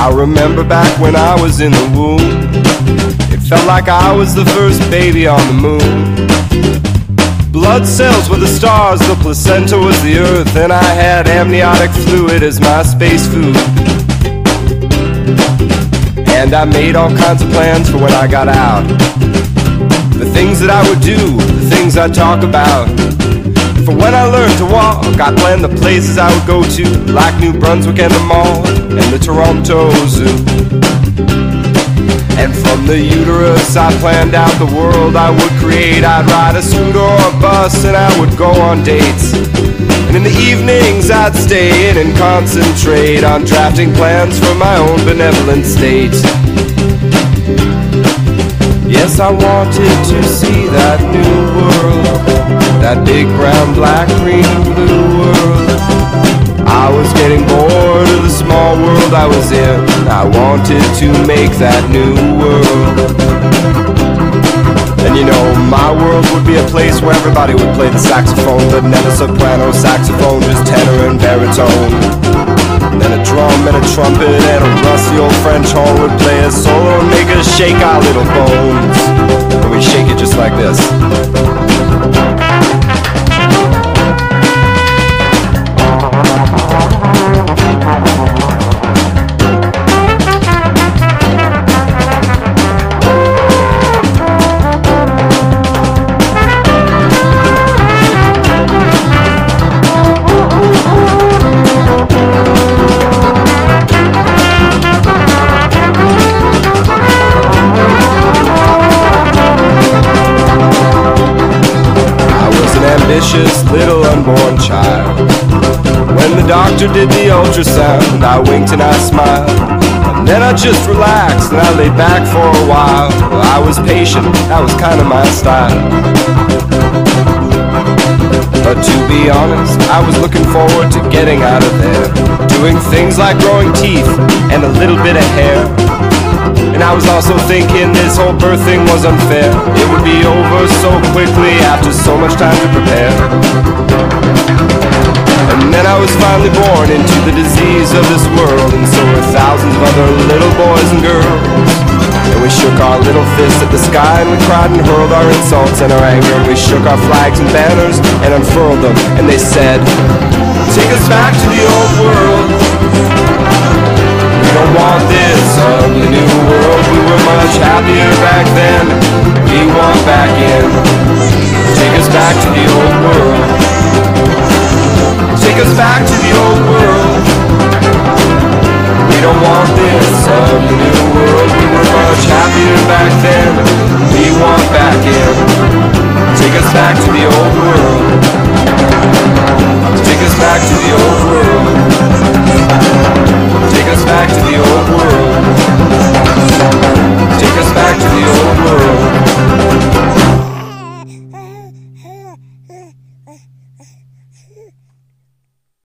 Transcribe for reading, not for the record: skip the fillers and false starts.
I remember back when I was in the womb. It felt like I was the first baby on the moon. Blood cells were the stars, the placenta was the earth, and I had amniotic fluid as my space food. And I made all kinds of plans for when I got out. The things that I would do, the things I'd talk about. For when I learned to walk, I planned the places I would go to, like New Brunswick and the Mall, and the Toronto Zoo. And from the uterus I planned out the world I would create. I'd ride a scooter or a bus and I would go on dates. And in the evenings I'd stay in and concentrate on drafting plans for my own benevolent state. Yes, I wanted to see that new world, that big brown, black, green, and blue world. I was getting bored of the small world I was in. I wanted to make that new world. And you know, my world would be a place where everybody would play the saxophone, but never soprano saxophone, just tenor and baritone. And then a drum and a trumpet and a rusty old French horn would play a solo and make us shake our little bones. And we shake it just like this. Ambitious little unborn child. When the doctor did the ultrasound, I winked and I smiled, and then I just relaxed and I laid back for a while. I was patient, that was kind of my style. But to be honest, I was looking forward to getting out of there, doing things like growing teeth and a little bit of hair. And I was also thinking this whole birth thing was unfair. It would be over so quickly after so much time to prepare. And then I was finally born into the disease of this world, and so were thousands of other little boys and girls. And we shook our little fists at the sky, and we cried and hurled our insults and our anger. And we shook our flags and banners and unfurled them, and they said, take us back to the old world. We don't want this ugly new world. We were much happier back then. We want back in. Take us back to the old world. Take us back to the old world. We don't want this ugly new world. We were much happier back then. We want back in. Take us back to the old world.